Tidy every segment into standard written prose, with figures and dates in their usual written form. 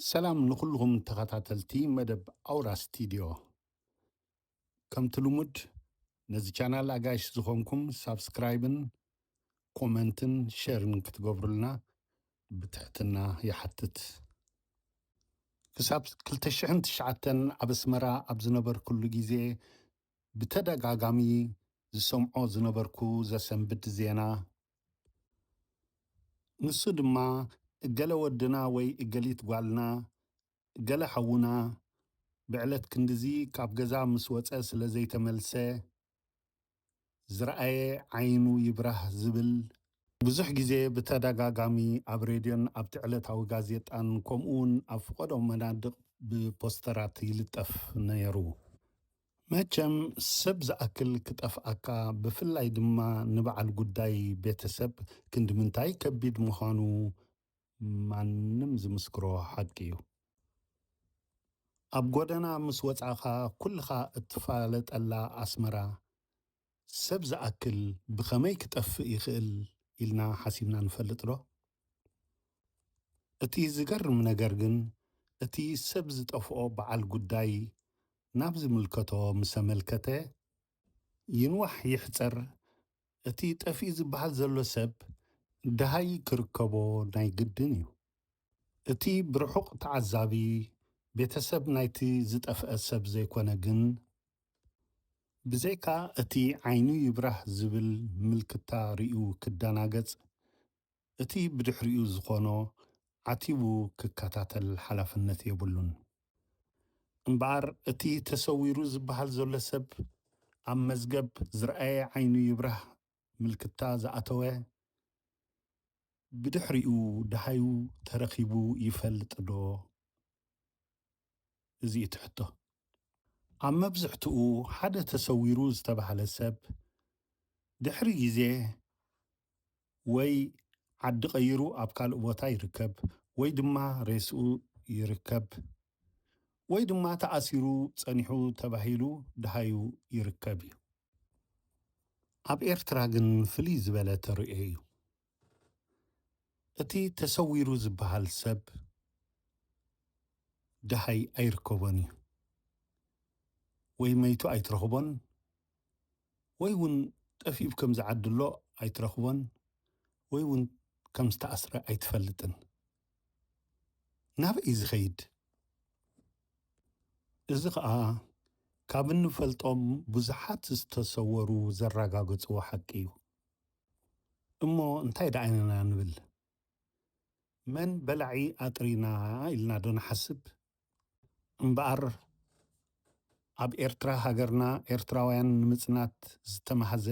ሰላም ንኹልኩም ተኸታተልቲ መደብ ኣውራ ስቱድዮ ከምቲ ልሙድ ነዚ ቻናል ኣጋይሽ ዝኾንኩም ሳብስክራይብን ኮመንትን ሼርን ክትገብሩልና ብትሕትና ይሓትት። ክሳብ 2009 ኣብ ኣስመራ ኣብ ዝነበርኩሉ ግዜ ብተደጋጋሚ ዝሰምዖ ዝነበርኩ ዘሰንብድ ዜና ንሱ ድማ ገለ ወድና ወይ እገሊት ጓልና ገለ ሓውና ብዕለት ክንድዚ ካብ ገዛ ምስ ወፀ ስለ ዘይተመልሰ ዝረኣየ ዓይኑ ይብራህ ዝብል ብዙሕ ግዜ ብተደጋጋሚ ኣብ ሬድዮን ኣብቲ ዕለታዊ ጋዜጣን ከምኡውን ኣብ ፍቆዶም መናድቕ ብፖስተራት ይልጠፍ ነይሩ። መቸም ሰብ ዝኣክል ክጠፍኣካ ብፍላይ ድማ ንበዓል ጉዳይ ቤተሰብ ክንዲ ምንታይ ከቢድ ምዃኑ ማንም ዝምስክሮ ሓቂ እዩ። ኣብ ጎደና ምስ ወፃኻ ኩልኻ እትፋለጠላ ኣስመራ ሰብ ዝኣክል ብኸመይ ክጠፍእ ይኽእል ኢልና ሓሲብና ንፈልጥ ዶ? እቲ ዝገርም ነገር ግን እቲ ሰብ ዝጠፍኦ በዓል ጉዳይ ናብ ዝምልከቶ ምስ ኣመልከተ ይንዋሕ ይሕፀር እቲ ጠፊኡ ዝበሃል ዘሎ ሰብ ድሃይ ክርከቦ ናይ ግድን እዩ። እቲ ብርሑቕ ተዓዛቢ ቤተሰብ ናይቲ ዝጠፍአ ሰብ ዘይኮነ ግን ብዘይካ እቲ ዓይኑ ይብራህ ዝብል ምልክታ ርኢዩ ክደናገጽ እቲ ብድሕሪኡ ዝኾኖ ዓቲቡ ክከታተል ሓላፍነት የብሉን እምበኣር እቲ ተሰዊሩ ዝበሃል ዘሎ ሰብ ኣብ መዝገብ ዝረኣየ ዓይኑ ይብራህ ምልክታ ዝኣተወ ብድሕሪኡ ድሃዩ ተረኺቡ ይፈልጥ ዶ? እዚ ትሕቶ ኣብ መብዝሕትኡ ሓደ ተሰዊሩ ዝተባህለ ሰብ ድሕሪ ግዜ ወይ ዓዲ ቀይሩ ኣብ ካልእ ቦታ ይርከብ ወይ ድማ ሬስኡ ይርከብ ወይ ድማ ተኣሲሩ ፀኒሑ ተባሂሉ ድሃዩ ይርከብ እዩ። ኣብ ኤርትራ ግን ፍልይ ዝበለ ተርእዮ እዩ። እቲ ተሰዊሩ ዝበሃል ሰብ ድሃይ ኣይርከቦን እዩ። ወይ መይቱ ኣይትረኽቦን ወይ እውን ጠፊኡ ከም ዝዓድሎ ኣይትረኽቦን ወይ እውን ከም ዝተኣስረ ኣይትፈልጥን። ናበይ ዝኸይድ? እዚ ከዓ ካብ እንፈልጦም ብዙሓት ዝተሰወሩ ዘረጋግፅዎ ሓቂ እዩ። እሞ እንታይ ደኣይነና ንብል? መን በላዒ ኣጥሪና ኢልና ዶ ንሓስብ? እምበኣር ኣብ ኤርትራ ሃገርና ኤርትራውያን ንምጽናት ዝተማህዘ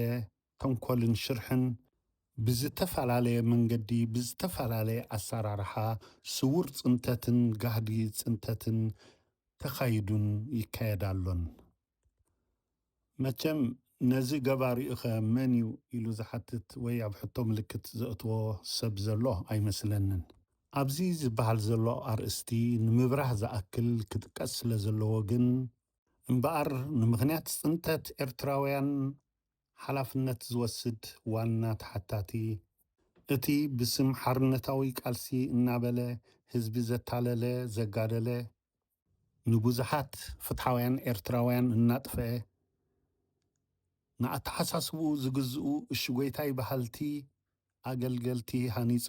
ተንኮልን ሽርሕን ብዝተፈላለየ መንገዲ ብዝተፈላለየ ኣሰራርሓ ስውር ጽንተትን ጋህዲ ጽንተትን ተኻይዱን ይካየድ ኣሎን። መቸም ነዚ ገባሪኡ ኸ መን እዩ ኢሉ ዝሓትት ወይ ኣብ ሕቶ ምልክት ዘእትዎ ሰብ ዘሎ ኣይመስለንን። ኣብዚ ዝበሃል ዘሎ ኣርእስቲ ንምብራህ ዝኣክል ክጥቀስ ስለ ዘለዎ ግን እምበኣር ንምኽንያት ጽንተት ኤርትራውያን ሓላፍነት ዝወስድ ዋና ተሓታቲ እቲ ብስም ሓርነታዊ ቃልሲ እናበለ ህዝቢ ዘታለለ ዘጋደለ ንብዙሓት ፍትሓውያን ኤርትራውያን እናጥፍአ ንኣተሓሳስብኡ ዝግዝኡ እሽጎይታይ ባህልቲ ኣገልገልቲ ሃኒፁ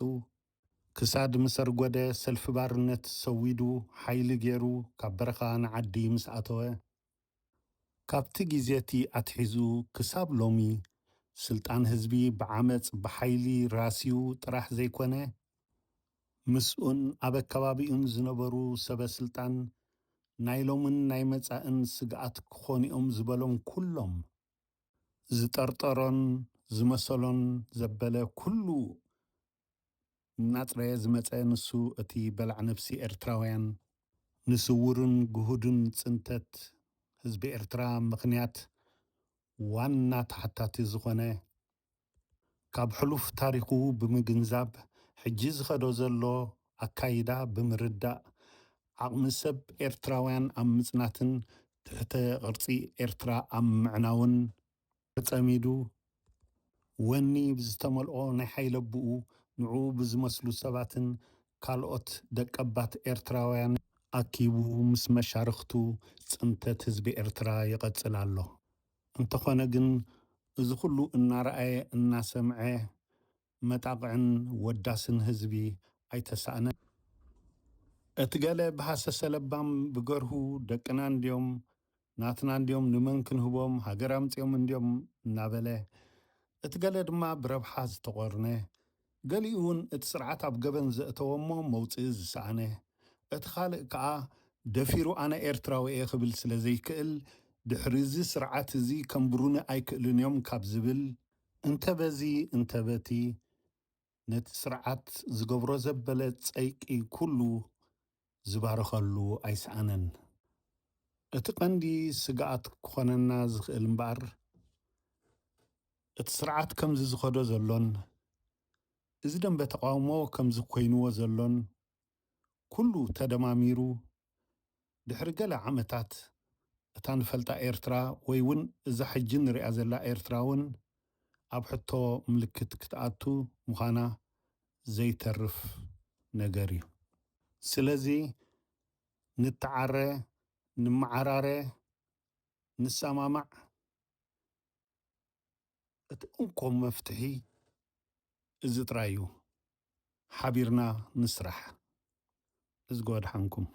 ክሳድ ምሰርጎደ ሰልፊ ባርነት ሰዊዱ ሓይሊ ገይሩ ካብ በረኻ ንዓዲ ምስ ኣተወ ካብቲ ግዜቲ ኣትሒዙ ክሳብ ሎሚ ስልጣን ህዝቢ ብዓመፅ ብሓይሊ ራስዩ ጥራሕ ዘይኮነ ምስኡን ኣብ ኣከባቢኡን ዝነበሩ ሰበስልጣን ናይ ሎምን ናይ መጻእን ስግኣት ክኾኒኦም ዝበሎም ኩሎም ዝጠርጠሮን ዝመሰሎን ዘበለ ኩሉ እናፅረየ ዝመፀ ንሱ እቲ በላዕ ነፍሲ ኤርትራውያን ንስውርን ግሁድን ጽንተት ህዝቢ ኤርትራ ምኽንያት ዋና ተሓታቲ ዝኾነ ካብ ሕሉፍ ታሪኹ ብምግንዛብ ሕጂ ዝኸዶ ዘሎ ኣካይዳ ብምርዳእ ዓቕሚ ሰብ ኤርትራውያን ኣብ ምጽናትን ትሕተ ቅርጺ ኤርትራ ኣብ ምዕናውን ተጸሚዱ ወኒ ብዝተመልኦ ናይ ሓይሊ ኣቦኡ ንዑ ብዝመስሉ ሰባትን ካልኦት ደቀባት ኤርትራውያን ኣኪቡ ምስ መሻርክቱ ጽንተት ህዝቢ ኤርትራ ይቐጽል ኣሎ። እንተኾነ ግን እዚ ኩሉ እናረኣየ እናሰምዐ መጣቕዕን ወዳስን ህዝቢ ኣይተሳእነን። እቲ ገለ ብሃሰሰ ለባም ብገርሁ ደቅና እንድዮም ናትና እንድዮም ንመን ክንህቦም ሃገር ኣምፂኦም እንድዮም እናበለ እቲ ገለ ድማ ብረብሓ ዝተቖርነ ገሊኡ እውን እቲ ስርዓት ኣብ ገበን ዘእተዎ እሞ መውፅኢ ዝሰኣነ እቲ ካልእ ከዓ ደፊሩ ኣነ ኤርትራዊ እየ ክብል ስለ ዘይክእል ድሕሪ እዚ ስርዓት እዚ ከምብሩኒ ኣይክእልን እዮም ካብ ዝብል እንተበዚ እንተበቲ ነቲ ስርዓት ዝገብሮ ዘበለ ፀይቂ ኩሉ ዝባረኸሉ ኣይሰኣነን። እቲ ቀንዲ ስግኣት ክኾነና ዝኽእል እምበር እቲ ስርዓት ከምዚ ዝኸዶ ዘሎን እዚ ደንበ ተቃውሞ ከምዚ ኮይንዎ ዘሎን ኩሉ ተደማሚሩ ድሕሪ ገለ ዓመታት እታ ንፈልጣ ኤርትራ ወይ እውን እዛ ሕጂ ንሪኣ ዘላ ኤርትራ እውን ኣብ ሕቶ ምልክት ክትኣቱ ምዃና ዘይተርፍ ነገር እዩ። ስለዚ ንተዓረ ንመዓራረ ንሰማማዕ እቲ እንኮም መፍትሒ እዚ ጥራይ እዩ። ሓቢርና ንስራሕ። እዝጎ ድሓንኩም